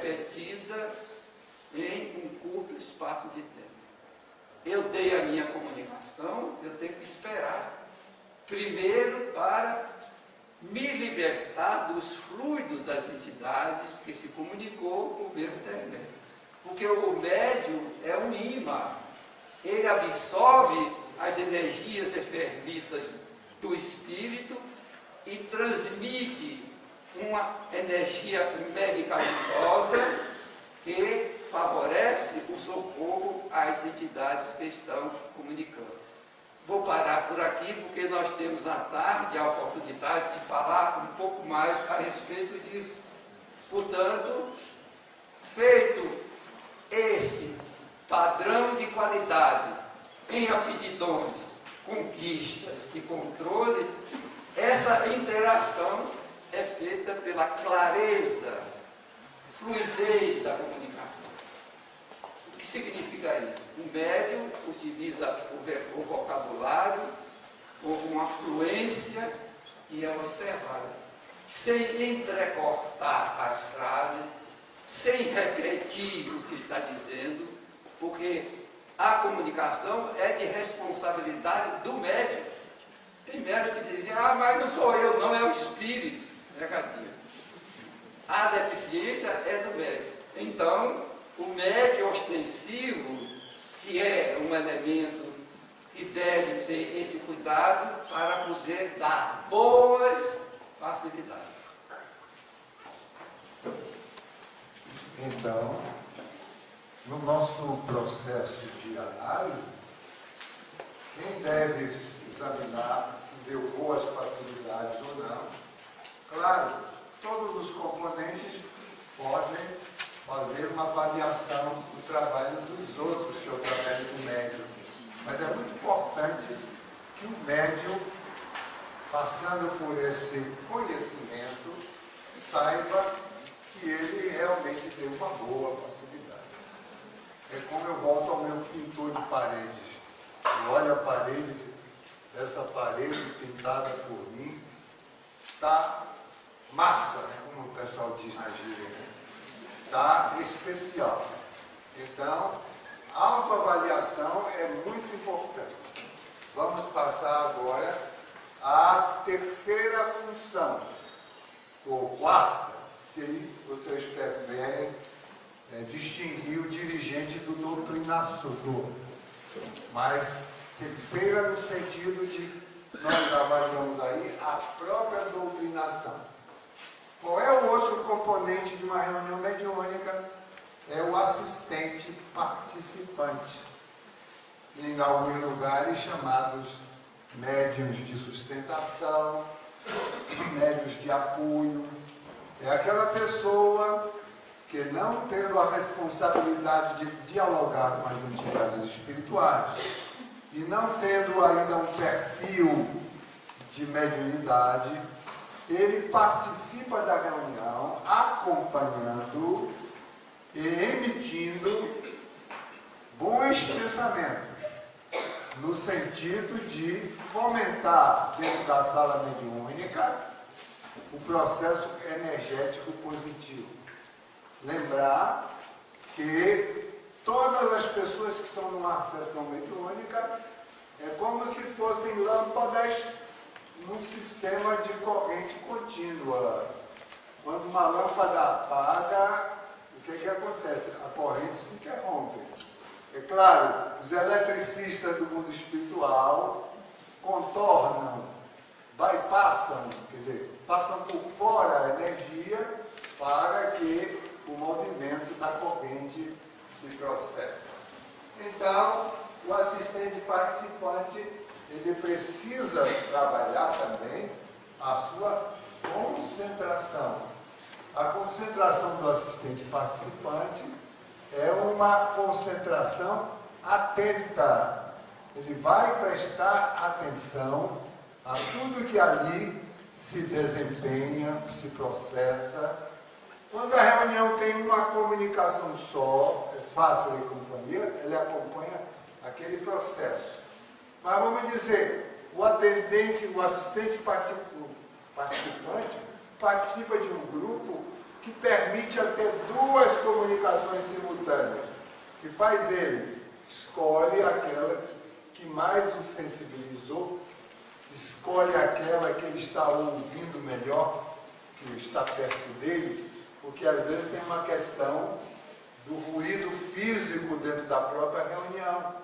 repetida em um curto espaço de tempo. Eu dei a minha comunicação, eu tenho que esperar primeiro para me libertar dos fluidos das entidades que se comunicou por meu intermédio. Porque o médium é um imã, ele absorve as energias enfermiças do espírito e transmite uma energia medicamentosa que favorece o socorro às entidades que estão comunicando. Vou parar por aqui porque nós temos à tarde a oportunidade de falar um pouco mais a respeito disso. Portanto, feito esse padrão de qualidade em aptidões, conquistas e controle, essa interação é feita pela clareza, fluidez da comunicação. O que significa isso? O médium utiliza o vocabulário com uma fluência que é observada, sem entrecortar as frases, sem repetir o que está dizendo, porque a comunicação é de responsabilidade do médium. Tem médicos que dizem, mas não sou eu, não, é o espírito. Negativa. A deficiência é do médium. Então, o médium ostensivo, que é um elemento que deve ter esse cuidado para poder dar boas facilidades. Então, no nosso processo de análise, quem deve examinar se deu boas facilidades ou não. Claro, todos os componentes podem fazer uma avaliação do trabalho dos outros, que é o trabalho do médium. Mas é muito importante que o médium, passando por esse conhecimento, saiba que ele realmente deu uma boa facilidade. É como eu volto ao meu pintor de paredes. Eu olho a parede, essa parede pintada por mim, está massa, né, como o pessoal diz na gíria, né? Está especial. Então, a autoavaliação é muito importante. Vamos passar agora à terceira função, ou quarta, se vocês preferem distinguir o dirigente do doutrinador. Mas terceira no sentido de nós avaliamos aí a própria doutrinação. Qual é o outro componente de uma reunião mediúnica? É o assistente participante. Em alguns lugares chamados médiuns de sustentação, médiuns de apoio. É aquela pessoa que, não tendo a responsabilidade de dialogar com as entidades espirituais e não tendo ainda um perfil de mediunidade, ele participa da reunião acompanhando e emitindo bons pensamentos, no sentido de fomentar dentro da sala mediúnica o processo energético positivo. Lembrar que todas as pessoas que estão numa sessão mediúnica é como se fossem lâmpadas num sistema de corrente contínua. Quando uma lâmpada apaga, o que acontece? A corrente se interrompe. É claro, os eletricistas do mundo espiritual contornam, bypassam, quer dizer, passam por fora a energia para que o movimento da corrente se processe. Então, o assistente participante, ele precisa trabalhar também a sua concentração. A concentração do assistente participante é uma concentração atenta. Ele vai prestar atenção a tudo que ali se desempenha, se processa. Quando a reunião tem uma comunicação só, é fácil de companhia, ele acompanha aquele processo. Mas vamos dizer, o atendente, o assistente participante participa de um grupo que permite até 2 comunicações simultâneas, que faz ele, escolhe aquela que mais o sensibilizou, escolhe aquela que ele está ouvindo melhor, que está perto dele, porque às vezes tem uma questão do ruído físico dentro da própria reunião.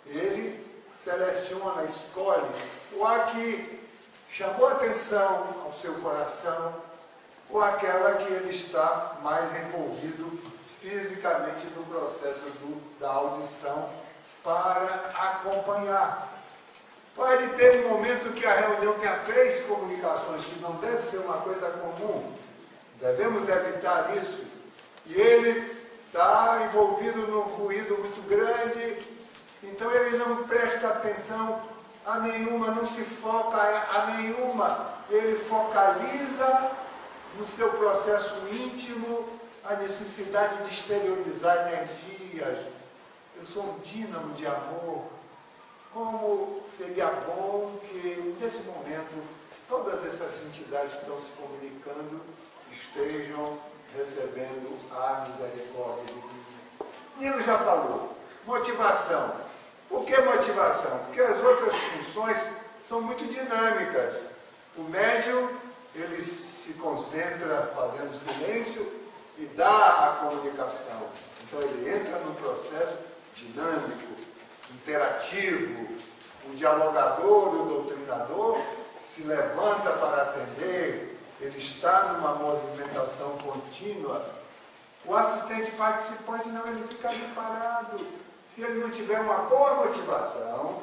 Ele seleciona, escolhe o a que chamou atenção ao seu coração, ou aquela que ele está mais envolvido fisicamente no processo da audição para acompanhar. Pode ter um momento que a reunião tenha 3 comunicações, que não deve ser uma coisa comum. Devemos evitar isso. E ele está envolvido num ruído muito grande, então ele não presta atenção a nenhuma, não se foca a nenhuma. Ele focaliza no seu processo íntimo a necessidade de exteriorizar energias. Eu sou um dínamo de amor. Como seria bom que, nesse momento, todas essas entidades que estão se comunicando estejam recebendo a misericórdia divina. Nilo já falou. Motivação. Por que motivação? Porque as outras funções são muito dinâmicas. O médium, ele se concentra fazendo silêncio e dá a comunicação. Então ele entra num processo dinâmico, interativo. O dialogador, o doutrinador, se levanta para atender, ele está numa movimentação contínua. O assistente participante não, ele fica ali parado. Se ele não tiver uma boa motivação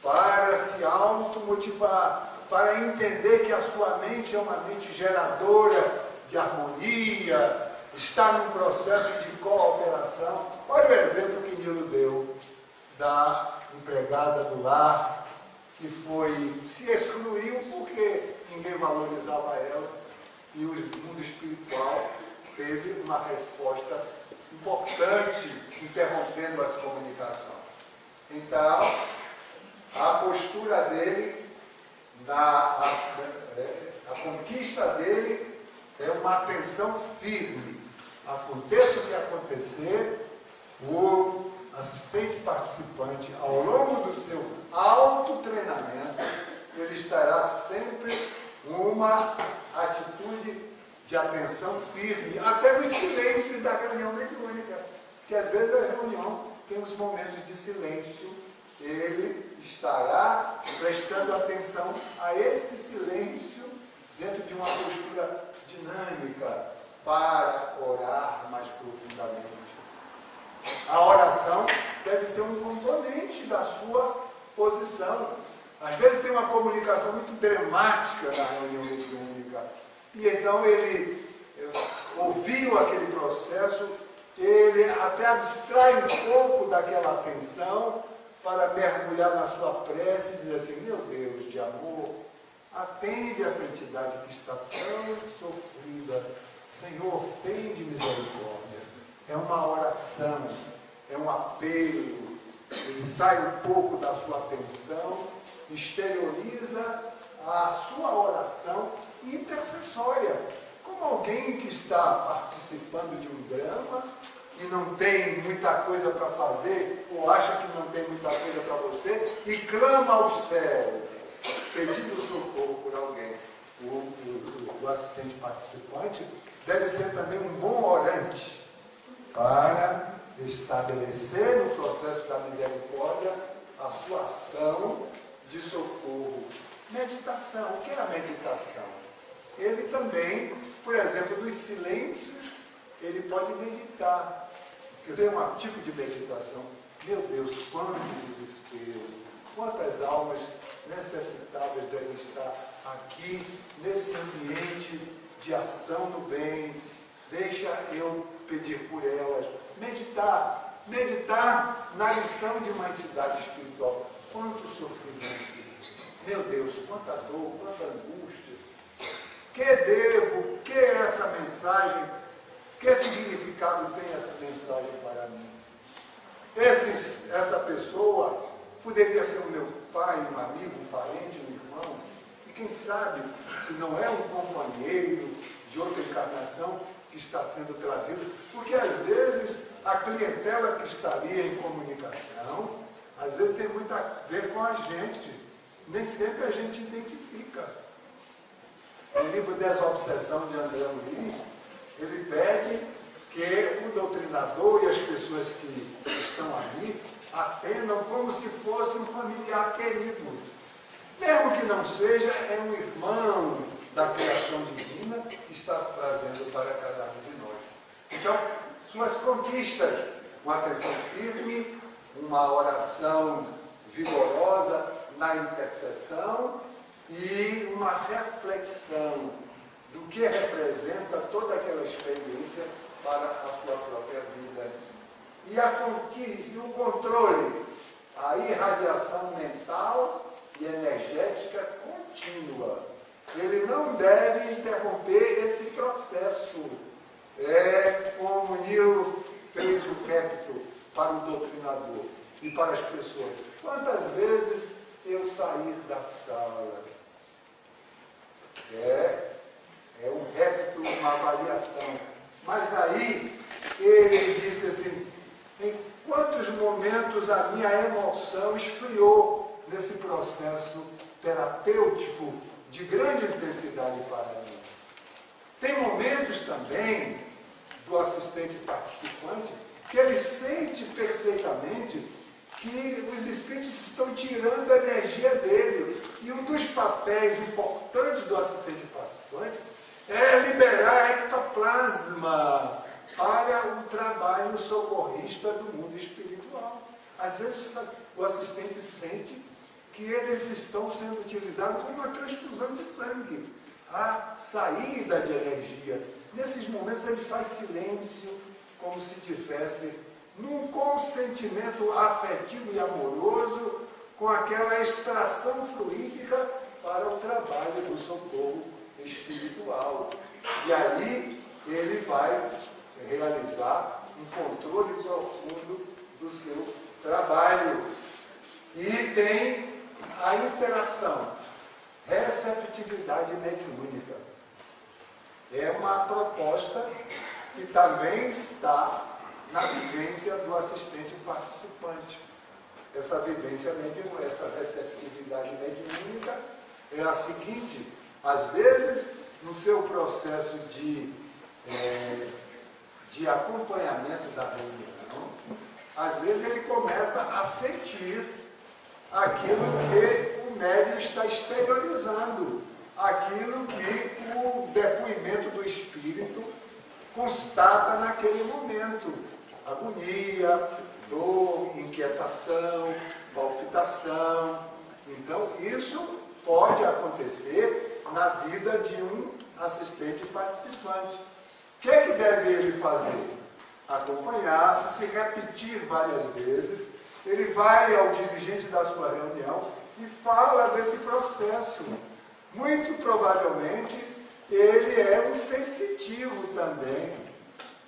para se automotivar, para entender que a sua mente é uma mente geradora de harmonia, está num processo de cooperação. Olha o exemplo que Nilo deu da empregada do lar, que se excluiu porque ninguém valorizava ela, e o mundo espiritual teve uma resposta importante, interrompendo as comunicações. Então, a postura dele, a conquista dele é uma atenção firme. Aconteça o que acontecer, o assistente participante, ao longo do seu autotreinamento, ele estará sempre uma atitude de atenção firme, até no silêncio da reunião mediúnica, porque às vezes a reunião tem os momentos de silêncio, ele estará prestando atenção a esse silêncio dentro de uma postura dinâmica para orar mais profundamente. A oração deve ser um componente da sua posição. Às vezes tem uma comunicação muito dramática na reunião mediúnica, e então ele ouviu aquele processo, ele até abstrai um pouco daquela atenção para mergulhar na sua prece e dizer assim: meu Deus de amor, atende essa entidade que está tão sofrida. Senhor, tende misericórdia. É uma oração, é um apelo. Ele sai um pouco da sua atenção, exterioriza a sua oração intercessória, como alguém que está participando de um drama e não tem muita coisa para fazer, ou acha que não tem muita coisa para você, e clama ao céu, pedindo socorro por alguém. O assistente participante deve ser também um bom orante para estabelecer no processo da misericórdia a sua ação de socorro. Meditação. O que é a meditação? Ele também, por exemplo, nos silêncios, ele pode meditar. Eu tenho um tipo de meditação. Meu Deus, quanto desespero, quantas almas necessitadas devem estar aqui, nesse ambiente de ação do bem. Deixa eu pedir por elas. Meditar na lição de uma entidade espiritual. Quanto sofrimento, meu Deus, quanta dor, quanta angústia. Que é essa mensagem? Que significado tem essa mensagem para mim? Essa pessoa poderia ser o meu pai, um amigo, um parente, um irmão, e quem sabe, se não é um companheiro de outra encarnação, que está sendo trazido, porque às vezes a clientela que estaria em comunicação, às vezes tem muito a ver com a gente, nem sempre a gente identifica. No livro Desobsessão de André Luiz, ele pede que o doutrinador e as pessoas que estão ali atendam como se fosse um familiar querido. Mesmo que não seja, é um irmão da criação divina que está trazendo para cada um de nós. Então, suas conquistas, uma atenção firme, uma oração vigorosa na intercessão e uma reflexão do que representa toda aquela experiência para a sua própria vida. E a conquista, e o controle, a irradiação mental e energética contínua. Ele não deve interromper esse processo. É como Nilo fez o repto para o doutrinador e para as pessoas. Quantas vezes eu sair da sala? É um repto, uma avaliação. Mas aí ele disse assim, em quantos momentos a minha emoção esfriou nesse processo terapêutico de grande intensidade para mim. Tem momentos também do assistente participante que ele sente perfeitamente que os espíritos estão tirando a energia dele. E um dos papéis importantes do assistente participante é liberar ectoplasma para um trabalho socorrista do mundo espiritual. Às vezes o assistente sente que eles estão sendo utilizados como uma transfusão de sangue, a saída de energia. Nesses momentos ele faz silêncio, como se tivesse num consentimento afetivo e amoroso, com aquela extração fluídica para o trabalho do socorro espiritual. E aí ele vai realizar um controle profundo do seu trabalho. E tem a interação, receptividade mediúnica. É uma proposta que também está na vivência do assistente participante. Essa vivência mediúnica, essa receptividade mediúnica é a seguinte: às vezes, no seu processo de acompanhamento da reunião, às vezes ele começa a sentir aquilo que o médium está exteriorizando, aquilo que o depoimento do espírito constata naquele momento. Agonia, dor, inquietação, palpitação. Então, isso pode acontecer na vida de um assistente participante. O que é que deve ele fazer? Acompanhar-se, se repetir várias vezes. Ele vai ao dirigente da sua reunião e fala desse processo. Muito provavelmente, ele é um sensitivo também.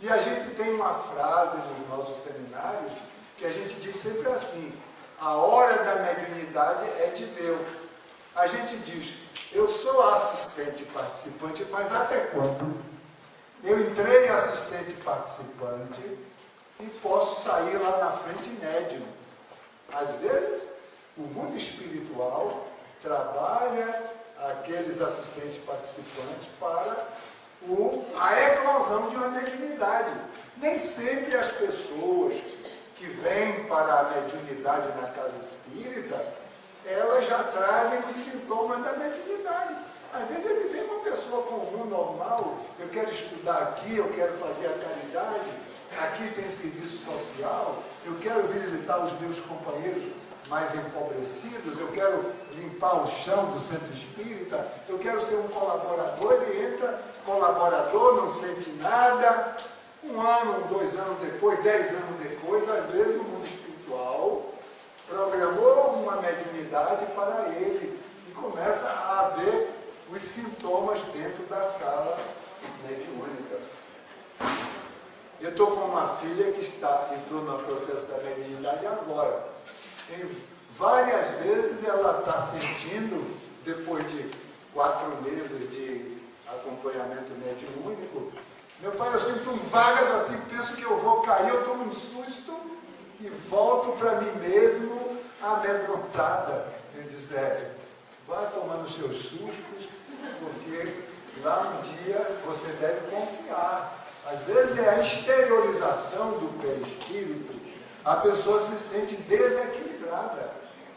E a gente tem uma frase nos nossos seminários que a gente diz sempre assim: a hora da mediunidade é de Deus. A gente diz, eu sou assistente participante, mas até quando? Eu entrei assistente participante e posso sair lá na frente médium. Às vezes, o mundo espiritual trabalha aqueles assistentes participantes para a eclosão de uma mediunidade. Nem sempre as pessoas que vêm para a mediunidade na casa espírita, elas já trazem os sintomas da mediunidade. Às vezes ele vem uma pessoa comum, normal, eu quero estudar aqui, eu quero fazer a caridade, aqui tem serviço social, eu quero visitar os meus companheiros mais empobrecidos, eu quero limpar o chão do centro espírita, eu quero ser um colaborador. Ele entra, colaborador, não sente nada, 1 ano, 2 anos depois, 10 anos depois, às vezes o mundo espiritual programou uma mediunidade para ele e começa a ver os sintomas dentro da sala mediúnica. Eu estou com uma filha que entrou no processo da mediunidade agora. Várias vezes ela está sentindo, depois de 4 meses de acompanhamento mediúnico, Meu pai, eu sinto um vaga assim, penso que eu vou cair, eu tomo um susto e volto para mim mesmo amedrontada. Eu disse, vá tomando seus sustos, porque lá um dia você deve confiar. Às vezes é a exteriorização do perispírito, a pessoa se sente desequilibrada,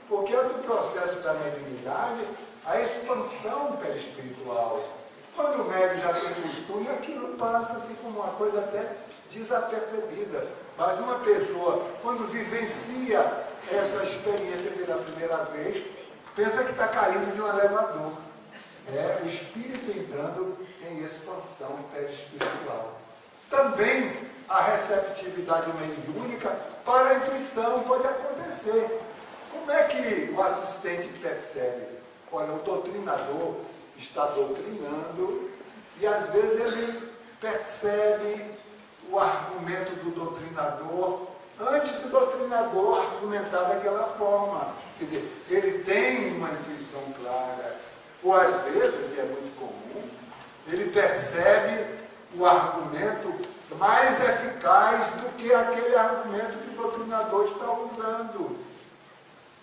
porque é do processo da mediunidade a expansão perispiritual. Quando o médium já tem costume, aquilo passa assim como uma coisa até desapercebida. Mas uma pessoa, quando vivencia essa experiência pela primeira vez, pensa que está caindo de um elevador. É o espírito entrando em expansão perispiritual. Também a receptividade mediúnica para a intuição pode acontecer. Como é que o assistente percebe? Olha, o doutrinador está doutrinando e às vezes ele percebe o argumento do doutrinador antes do doutrinador argumentar daquela forma. Quer dizer, ele tem uma intuição clara, ou às vezes, e é muito comum, ele percebe o argumento mais eficaz do que aquele argumento que o doutrinador está usando.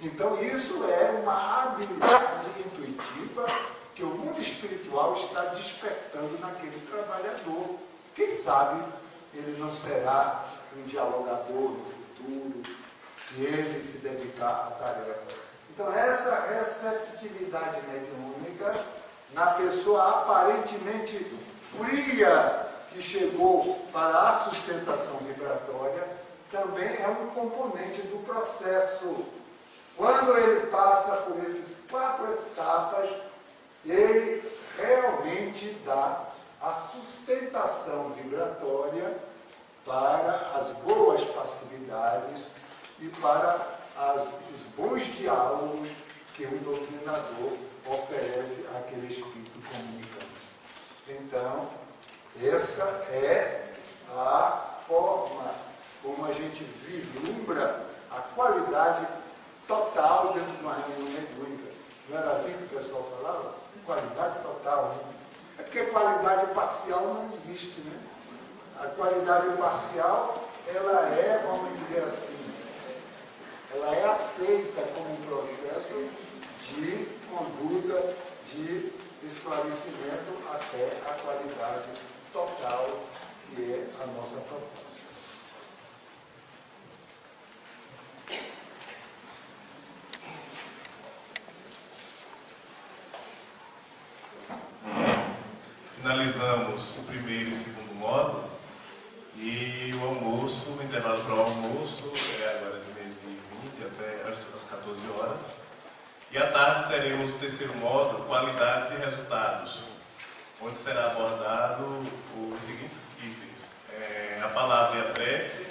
Então, isso é uma habilidade intuitiva que o mundo espiritual está despertando naquele trabalhador. Quem sabe ele não será um dialogador no futuro, se ele se dedicar à tarefa. Então, essa receptividade mediúnica na pessoa aparentemente fria que chegou para a sustentação vibratória também é um componente do processo. Quando ele passa por esses 4 etapas, ele realmente dá a sustentação vibratória para as boas passividades e para os bons diálogos que o doutrinador oferece àquele espírito comunicante. Então, essa é a forma como a gente vislumbra a qualidade total dentro de uma reunião mediúnica. Não era assim que o pessoal falava? Qualidade total, né? É porque qualidade parcial não existe, né? A qualidade parcial, ela é, vamos dizer assim, ela é aceita como um processo de conduta, de esclarecimento até a qualidade total, que é a nossa proposta. Finalizamos o primeiro e segundo módulo e o almoço, o intervalo para o almoço é agora de 12h20 até às 14 horas. E à tarde teremos o terceiro módulo, qualidade de resultados, onde será abordado os seguintes itens: a palavra e a prece,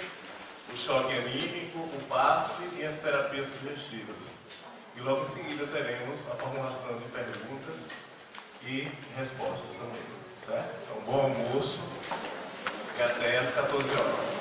o choque anímico, o passe e as terapias sugestivas. E logo em seguida teremos a formulação de perguntas e respostas também, certo? Então, bom almoço e até às 14 horas.